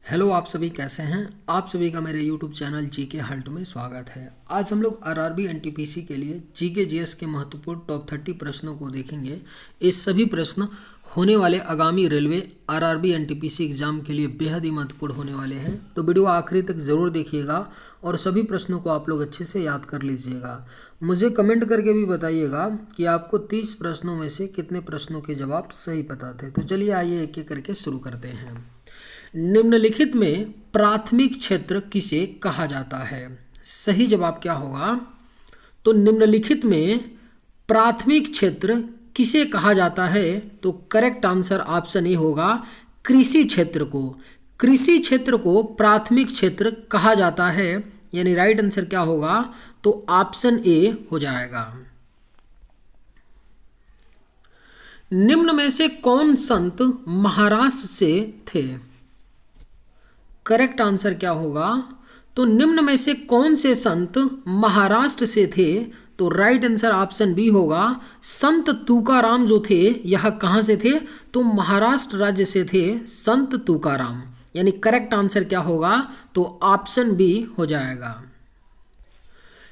Hello, आप सभी कैसे हैं। आप सभी का मेरे यूट्यूब चैनल जीके हल्ट में स्वागत है। आज हम लोग आरआरबी एनटीपीसी के लिए जीके जीएस के महत्वपूर्ण टॉप 30 प्रश्नों को देखेंगे। ये सभी प्रश्न होने वाले आगामी रेलवे आरआरबी एनटीपीसी एग्जाम के लिए बेहद ही महत्वपूर्ण होने वाले हैं, तो वीडियो आखिरी तक ज़रूर देखिएगा और सभी प्रश्नों को आप लोग अच्छे से याद कर लीजिएगा। मुझे कमेंट करके भी बताइएगा कि आपको 30 प्रश्नों में से कितने प्रश्नों के जवाब सही पता थे। तो चलिए आइए एक एक करके शुरू करते हैं। निम्नलिखित में प्राथमिक क्षेत्र किसे कहा जाता है? सही जवाब क्या होगा? तो निम्नलिखित में प्राथमिक क्षेत्र किसे कहा जाता है? तो करेक्ट आंसर ऑप्शन ए होगा, कृषि क्षेत्र को। कृषि क्षेत्र को प्राथमिक क्षेत्र कहा जाता है, यानी राइट आंसर क्या होगा? तो ऑप्शन ए हो जाएगा। निम्न में से कौन संत महाराष्ट्र से थे? करेक्ट आंसर क्या होगा? तो निम्न में से कौन से संत महाराष्ट्र से थे? तो राइट आंसर ऑप्शन बी होगा, संत तुकाराम जो थे यह कहाँ से थे? तो महाराष्ट्र राज्य से थे संत तुकाराम, यानी करेक्ट आंसर क्या होगा? तो ऑप्शन बी हो जाएगा।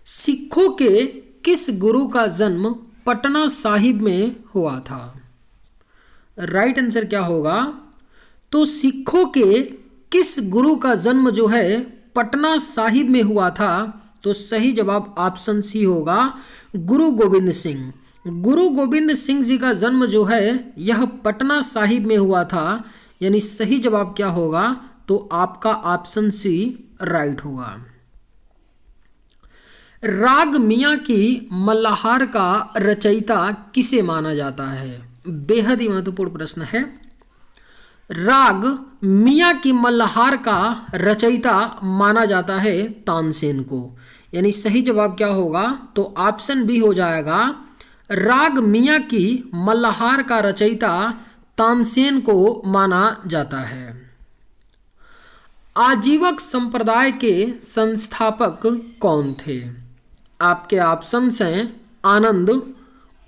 सिखों के किस गुरु का जन्म पटना साहिब में हुआ था? राइट आंसर क्या होगा? तो सिखों के किस गुरु का जन्म जो है पटना साहिब में हुआ था? तो सही जवाब ऑप्शन सी होगा, गुरु गोविंद सिंह। गुरु गोविंद सिंह जी का जन्म जो है यह पटना साहिब में हुआ था, यानी सही जवाब क्या होगा? तो आपका ऑप्शन सी राइट होगा। राग मियाँ की मल्हार का रचयिता किसे माना जाता है? बेहद ही महत्वपूर्ण प्रश्न है। राग मियाँ की मल्हार का रचयिता माना जाता है तानसेन को, यानी सही जवाब क्या होगा? तो ऑप्शन बी हो जाएगा, राग मियाँ की मल्हार का रचयिता तानसेन को माना जाता है। आजीवक संप्रदाय के संस्थापक कौन थे? आपके ऑप्शंस हैं आनंद,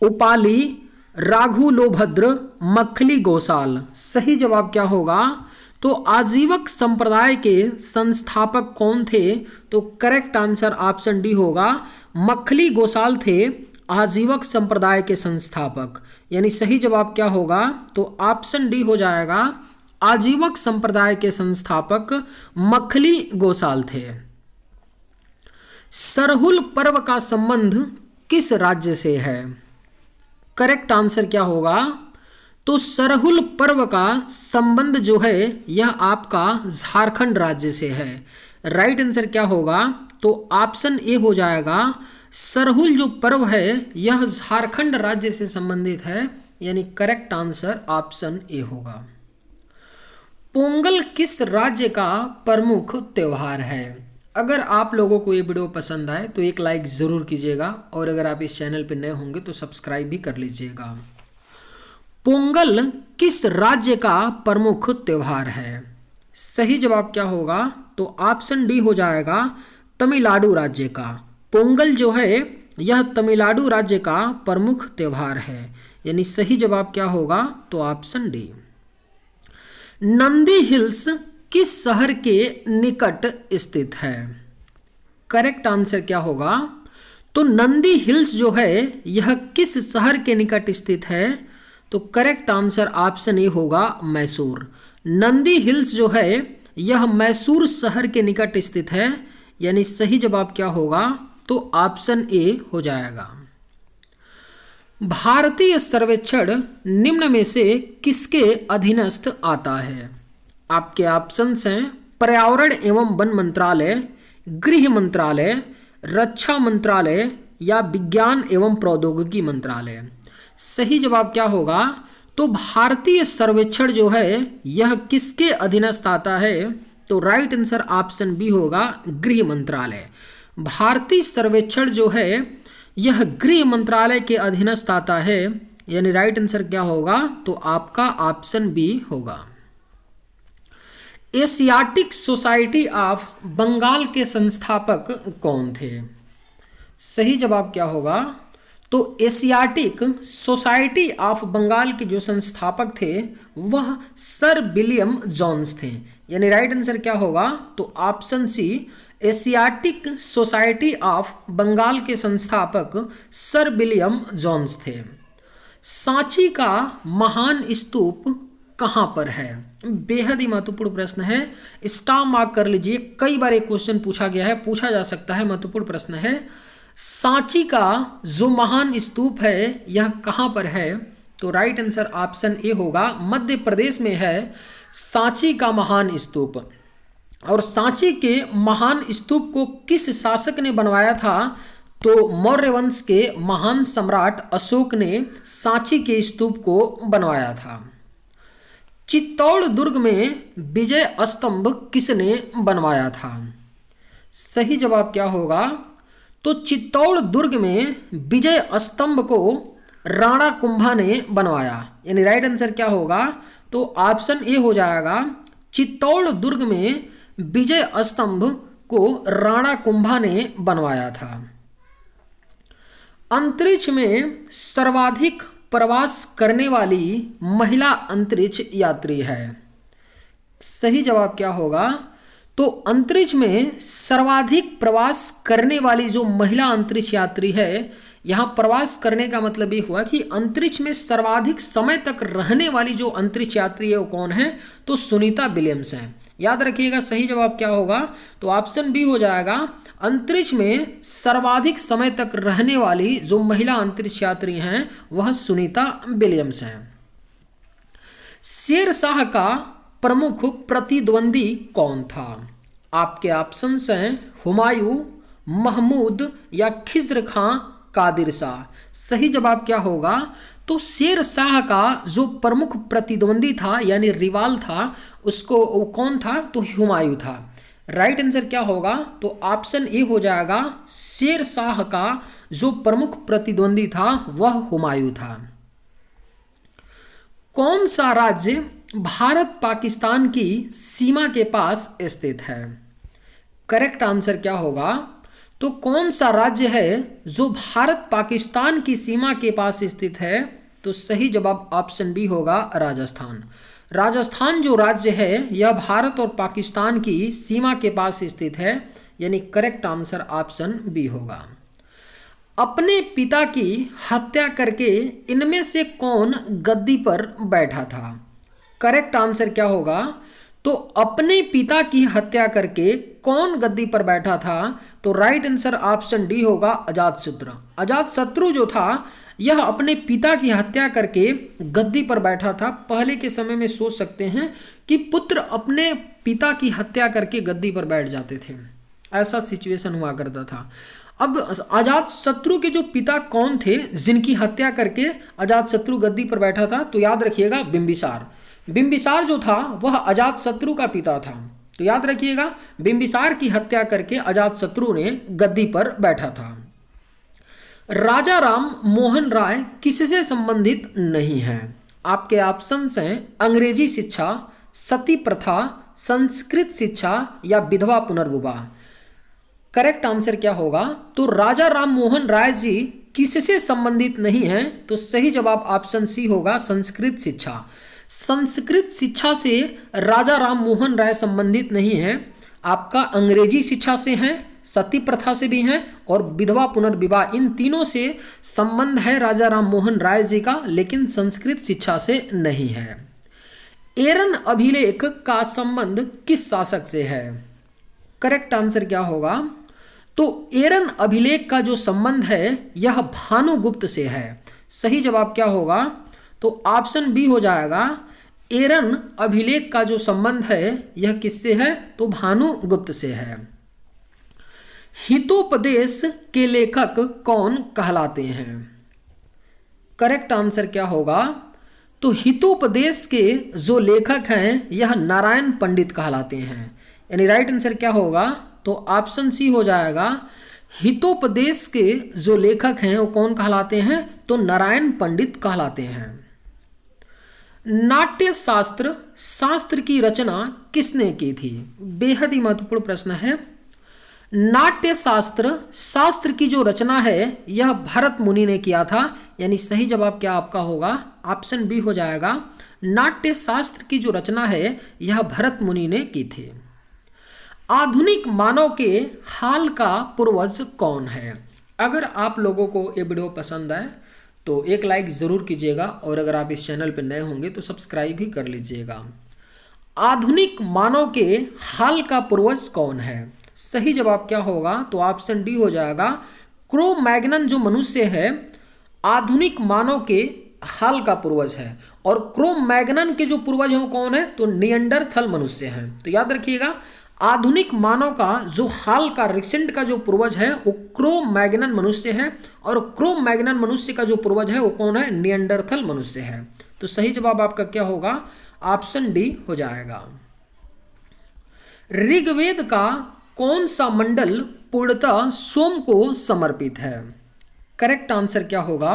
उपाली, राघुलोभद्र, मखली गोसाल। सही जवाब क्या होगा? तो आजीवक संप्रदाय के संस्थापक कौन थे? तो करेक्ट आंसर ऑप्शन डी होगा, मखली गोसाल थे आजीवक संप्रदाय के संस्थापक, यानी सही जवाब क्या होगा? तो ऑप्शन डी हो जाएगा, आजीवक संप्रदाय के संस्थापक मखली गोसाल थे। सरहुल पर्व का संबंध किस राज्य से है? करेक्ट आंसर क्या होगा? तो सरहुल पर्व का संबंध जो है यह आपका झारखंड राज्य से है। राइट आंसर क्या होगा? तो ऑप्शन ए हो जाएगा, सरहुल जो पर्व है यह झारखंड राज्य से संबंधित है, यानी करेक्ट आंसर ऑप्शन ए होगा। पोंगल किस राज्य का प्रमुख त्योहार है? अगर आप लोगों को ये वीडियो पसंद आए तो एक लाइक ज़रूर कीजिएगा और अगर आप इस चैनल पर नए होंगे तो सब्सक्राइब भी कर लीजिएगा। पोंगल किस राज्य का प्रमुख त्योहार है? सही जवाब क्या होगा? तो ऑप्शन डी हो जाएगा, तमिलनाडु राज्य का। पोंगल जो है यह तमिलनाडु राज्य का प्रमुख त्योहार है, यानी सही जवाब क्या होगा? तो ऑप्शन डी। नंदी हिल्स किस शहर के निकट स्थित है? करेक्ट आंसर क्या होगा? तो नंदी हिल्स जो है यह किस शहर के निकट स्थित है? तो करेक्ट आंसर ऑप्शन ए होगा, मैसूर। नंदी हिल्स जो है यह मैसूर शहर के निकट स्थित है, यानी सही जवाब क्या होगा? तो ऑप्शन ए हो जाएगा। भारतीय सर्वेक्षण निम्न में से किसके अधीनस्थ आता है? आपके ऑप्शंस हैं पर्यावरण एवं वन मंत्रालय, गृह मंत्रालय, रक्षा मंत्रालय या विज्ञान एवं प्रौद्योगिकी मंत्रालय। सही जवाब क्या होगा? तो भारतीय सर्वेक्षण जो है यह किसके अधीनस्थ आता है? तो राइट आंसर ऑप्शन बी होगा, गृह मंत्रालय। भारतीय सर्वेक्षण जो है यह गृह मंत्रालय के अधीनस्थ आता है, यानी राइट आंसर क्या होगा? तो आपका ऑप्शन बी होगा। एशियाटिक सोसाइटी ऑफ बंगाल के संस्थापक कौन थे? सही जवाब क्या होगा? तो एशियाटिक सोसाइटी ऑफ बंगाल के जो संस्थापक थे वह सर विलियम जोन्स थे। यानी राइट आंसर क्या होगा? तो option C, Asiatic Society of Bengal के संस्थापक सर विलियम जोन्स थे। सांची का महान स्तूप कहाँ पर है? बेहद ही महत्वपूर्ण प्रश्न है, स्टार मार्क कर लीजिए। कई बार एक क्वेश्चन पूछा गया है, पूछा जा सकता है, महत्वपूर्ण प्रश्न है। सांची का जो महान स्तूप है यह कहाँ पर है? तो राइट आंसर ऑप्शन ए होगा, मध्य प्रदेश में है सांची का महान स्तूप। और सांची के महान स्तूप को किस शासक ने बनवाया था? तो मौर्य वंश के महान सम्राट अशोक ने सांची के स्तूप को बनवाया था। चित्तौड़ दुर्ग में विजय स्तंभ किसने बनवाया था? सही जवाब क्या होगा? तो चित्तौड़ दुर्ग में विजय स्तंभ को राणा कुंभा ने बनवाया। यानी राइट आंसर क्या होगा? तो ऑप्शन ए हो जाएगा, चित्तौड़ दुर्ग में विजय स्तंभ को राणा कुंभा ने बनवाया था। अंतरिक्ष में सर्वाधिक प्रवास करने वाली महिला अंतरिक्ष यात्री है। सही जवाब क्या होगा? तो अंतरिक्ष में सर्वाधिक प्रवास करने वाली जो महिला अंतरिक्ष यात्री है, यहाँ प्रवास करने का मतलब ये हुआ कि अंतरिक्ष में सर्वाधिक समय तक रहने वाली जो अंतरिक्ष यात्री है वो कौन है? तो सुनीता विलियम्स हैं। याद रखिएगा सही जवाब क्या होगा? तो ऑप्शन बी हो जाएगा, अंतरिक्ष में सर्वाधिक समय तक रहने वाली जो महिला अंतरिक्ष यात्री हैं वह सुनीता विलियम्स हैं। शेरशाह का प्रमुख प्रतिद्वंदी कौन था? आपके ऑप्शंस हैं हुमायूं, महमूद या खिज्र खां कादिर शाह। सही जवाब क्या होगा? तो शेरशाह का जो प्रमुख प्रतिद्वंदी था यानी रिवाल था, उसको वो कौन था? तो हुमायूं था। राइट आंसर क्या होगा? तो ऑप्शन ए हो जाएगा, शेरशाह का जो प्रमुख प्रतिद्वंदी था वह हुमायूं था। कौन सा राज्य भारत पाकिस्तान की सीमा के पास स्थित है? करेक्ट आंसर क्या होगा? तो कौन सा राज्य है जो भारत पाकिस्तान की सीमा के पास स्थित है? तो सही जवाब ऑप्शन बी होगा, राजस्थान। राजस्थान जो राज्य है यह भारत और पाकिस्तान की सीमा के पास स्थित है, यानी करेक्ट आंसर ऑप्शन बी होगा। अपने पिता की हत्या करके इनमें से कौन गद्दी पर बैठा था? करेक्ट आंसर क्या होगा? तो अपने पिता की हत्या करके कौन गद्दी पर बैठा था? तो राइट आंसर ऑप्शन डी होगा, अजातशत्रु। अजातशत्रु जो था यह अपने पिता की हत्या करके गद्दी पर बैठा था। पहले के समय में सोच सकते हैं कि पुत्र अपने पिता की हत्या करके गद्दी पर बैठ जाते थे, ऐसा सिचुएशन हुआ करता था। अब अजातशत्रु के जो पिता कौन थे जिनकी हत्या करके अजातशत्रु गद्दी पर बैठा था? तो याद रखिएगा, बिंबिसार। बिंबिसार जो था वह अजातशत्रु का पिता था। तो याद रखिएगा, बिंबिसार की हत्या करके अजातशत्रु ने गद्दी पर बैठा था। राजा राम मोहन राय किससे संबंधित नहीं है? आपके ऑप्शंस हैं अंग्रेजी शिक्षा, सती प्रथा, संस्कृत शिक्षा या विधवा पुनर्विवाह। करेक्ट आंसर क्या होगा? तो राजा राम मोहन राय जी किससे संबंधित नहीं है? तो सही जवाब ऑप्शन सी होगा, संस्कृत शिक्षा। संस्कृत शिक्षा से राजा राम मोहन राय संबंधित नहीं है, आपका अंग्रेजी शिक्षा से हैं, सती प्रथा से भी हैं और विधवा पुनर्विवाह, इन तीनों से संबंध है राजा राम मोहन राय जी का, लेकिन संस्कृत शिक्षा से नहीं है। एरन अभिलेख का संबंध किस शासक से है? करेक्ट आंसर क्या होगा? तो एरन अभिलेख का जो संबंध है यह भानुगुप्त से है। सही जवाब क्या होगा? तो ऑप्शन बी हो जाएगा, एरन अभिलेख का जो संबंध है यह किससे है? तो भानुगुप्त से है। हितोपदेश के लेखक कौन कहलाते हैं? करेक्ट आंसर क्या होगा? तो हितोपदेश के जो लेखक हैं यह नारायण पंडित कहलाते हैं। यानी राइट आंसर क्या होगा? तो ऑप्शन सी हो जाएगा, हितोपदेश के जो लेखक हैं वो कौन कहलाते हैं? तो नारायण पंडित कहलाते हैं। नाट्य शास्त्र शास्त्र की रचना किसने की थी? बेहद ही महत्वपूर्ण प्रश्न है। नाट्य शास्त्र, शास्त्र की जो रचना है यह भरत मुनि ने किया था, यानी सही जवाब क्या आपका होगा, ऑप्शन बी हो जाएगा। नाट्य शास्त्र की जो रचना है यह भरत मुनि ने की थी। आधुनिक मानव के हाल का पूर्वज कौन है? अगर आप लोगों को ये वीडियो पसंद आए तो एक लाइक ज़रूर कीजिएगा, और अगर आप इस चैनल पर नए होंगे तो सब्सक्राइब भी कर लीजिएगा। आधुनिक मानव के हाल का पूर्वज कौन है? सही जवाब क्या होगा, तो ऑप्शन डी हो जाएगा। क्रो मैग्नन जो मनुष्य है आधुनिक मानव के हाल का पूर्वज है, और क्रो मैग्नन के जो पूर्वज हैं वो कौन है, तो नियंडरथल मनुष्य हैं। तो याद रखिएगा, आधुनिक मानव का जो हाल का रिसेंट का जो पूर्वज है वो क्रो मैग्नन मनुष्य है, और क्रो मैग्नन मनुष्य का जो पूर्वज है वो कौन है, नियंडरथल मनुष्य है। तो सही जवाब आपका क्या होगा, ऑप्शन डी हो जाएगा। ऋग्वेद का कौन सा मंडल पूर्णतः सोम को समर्पित है? करेक्ट आंसर क्या होगा,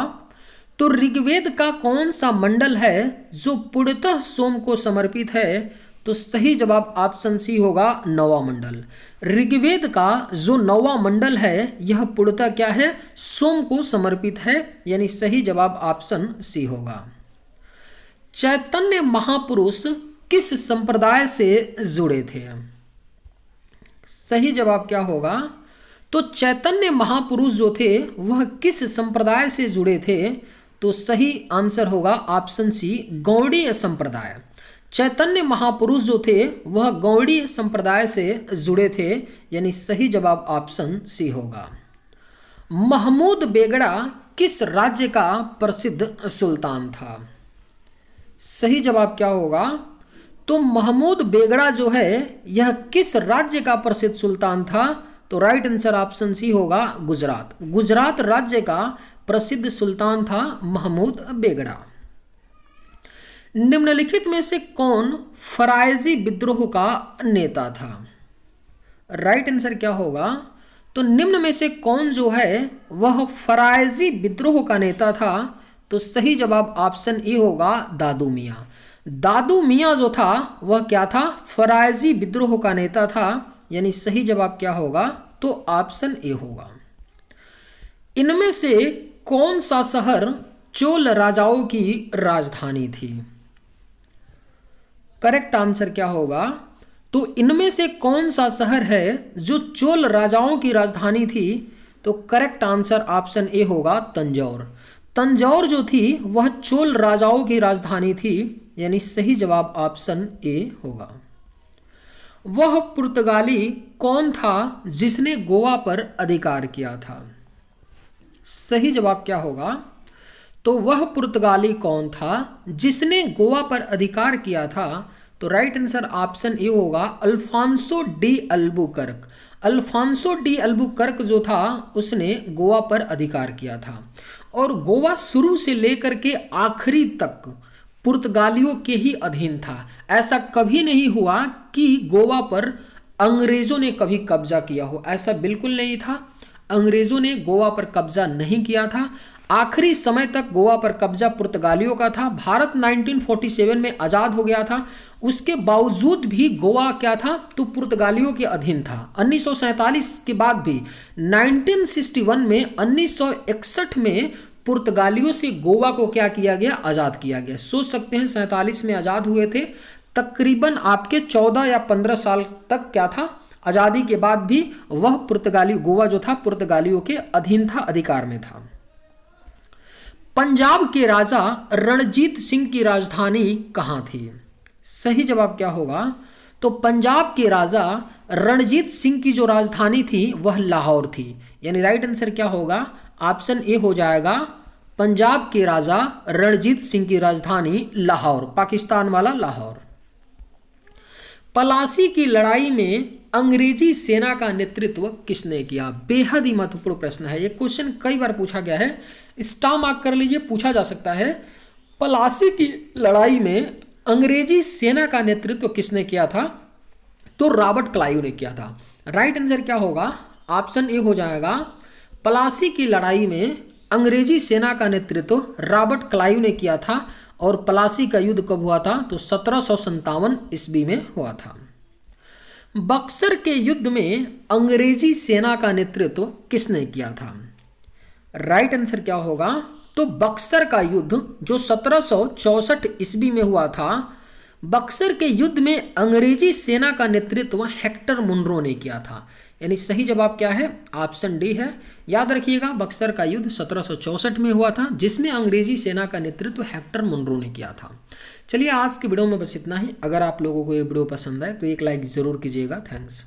तो ऋग्वेद का कौन सा मंडल है जो पूर्णतः सोम को समर्पित है? तो सही जवाब ऑप्शन सी होगा, नौवां मंडल। ऋग्वेद का जो नौवां मंडल है यह पूर्णतः क्या है, सोम को समर्पित है, यानी सही जवाब ऑप्शन सी होगा। चैतन्य महापुरुष किस संप्रदाय से जुड़े थे? सही जवाब क्या होगा, तो चैतन्य महापुरुष जो थे वह किस संप्रदाय से जुड़े थे? तो सही आंसर होगा ऑप्शन सी, गौड़ीय संप्रदाय। चैतन्य महापुरुष जो थे वह गौड़ीय संप्रदाय से जुड़े थे, यानी सही जवाब ऑप्शन सी होगा। महमूद बेगड़ा किस राज्य का प्रसिद्ध सुल्तान था? सही जवाब क्या होगा, तो महमूद बेगड़ा जो है यह किस राज्य का प्रसिद्ध सुल्तान था? तो राइट आंसर ऑप्शन सी होगा, गुजरात। गुजरात राज्य का प्रसिद्ध सुल्तान था महमूद बेगड़ा। निम्नलिखित में से कौन फरायजी विद्रोह का नेता था? राइट आंसर क्या होगा, तो निम्न में से कौन जो है वह फरायजी विद्रोह का नेता था? तो सही जवाब ऑप्शन ए होगा, दादू मियाँ। दादू मियाँ जो था वह क्या था, फरायजी विद्रोह का नेता था, यानी सही जवाब क्या होगा, तो ऑप्शन ए होगा। इनमें से कौन सा शहर चोल राजाओं की राजधानी थी? करेक्ट आंसर क्या होगा, तो इनमें से कौन सा शहर है जो चोल राजाओं की राजधानी थी? तो करेक्ट आंसर ऑप्शन ए होगा, तंजौर। तंजौर जो थी वह चोल राजाओं की राजधानी थी, यानी सही जवाब ऑप्शन ए होगा। वह पुर्तगाली कौन था जिसने गोवा पर अधिकार किया था? सही जवाब क्या होगा, तो वह पुर्तगाली कौन था जिसने गोवा पर अधिकार किया था? तो राइट आंसर ऑप्शन ए होगा, Alfonso de Albuquerque. Alfonso de Albuquerque जो था उसने गोवा पर अधिकार किया था, और गोवा शुरू से लेकर के आखिरी तक पुर्तगालियों के ही अधीन था। ऐसा कभी नहीं हुआ कि गोवा पर अंग्रेजों ने कभी कब्जा किया हो, ऐसा बिल्कुल नहीं था। अंग्रेजों ने गोवा पर कब्जा नहीं किया था। आखिरी समय तक गोवा पर कब्जा पुर्तगालियों का था। भारत 1947 में आज़ाद हो गया था, उसके बावजूद भी गोवा क्या था, तो पुर्तगालियों के अधीन था। 1947 के बाद भी 1961 में 1961 में पुर्तगालियों से गोवा को क्या किया गया, आज़ाद किया गया। सोच सकते हैं 47 में आज़ाद हुए थे, तकरीबन आपके 14 या 15 साल तक क्या था, आज़ादी के बाद भी वह पुर्तगाली गोवा जो था पुर्तगालियों के अधीन था, अधिकार में था। पंजाब के राजा रणजीत सिंह की राजधानी कहाँ थी? सही जवाब क्या होगा, तो पंजाब के राजा रणजीत सिंह की जो राजधानी थी वह लाहौर थी, यानी राइट आंसर क्या होगा, ऑप्शन ए हो जाएगा, पंजाब के राजा रणजीत सिंह की राजधानी लाहौर, पाकिस्तान वाला लाहौर। पलासी की लड़ाई में अंग्रेजी सेना का नेतृत्व किसने किया? बेहद ही महत्वपूर्ण प्रश्न है, ये क्वेश्चन कई बार पूछा गया है, स्टार मार्क कर लीजिए, पूछा जा सकता है। पलासी की लड़ाई में अंग्रेजी सेना का नेतृत्व किसने किया था? तो रॉबर्ट क्लाइव ने किया था। राइट आंसर क्या होगा, ऑप्शन ए हो जाएगा, पलासी की लड़ाई में अंग्रेजी सेना का नेतृत्व रॉबर्ट क्लाइव ने किया था। और पलासी का युद्ध कब हुआ था? तो 1757 ईस्वी में हुआ था। बक्सर के युद्ध में अंग्रेजी सेना का नेतृत्व किसने किया था? राइट आंसर क्या होगा? तो बक्सर का युद्ध जो 1764 ईस्वी में हुआ था, बक्सर के युद्ध में अंग्रेजी सेना का नेतृत्व हेक्टर मुनरो ने किया था। यानी सही जवाब क्या है? ऑप्शन डी है। याद रखिएगा, बक्सर का युद्ध 1764 में हुआ था जिसमें अंग्रेजी सेना का नेतृत्व हेक्टर मुनरो ने किया था। चलिए आज के वीडियो में बस इतना ही। अगर आप लोगों को ये वीडियो पसंद आए तो एक लाइक ज़रूर कीजिएगा। थैंक्स।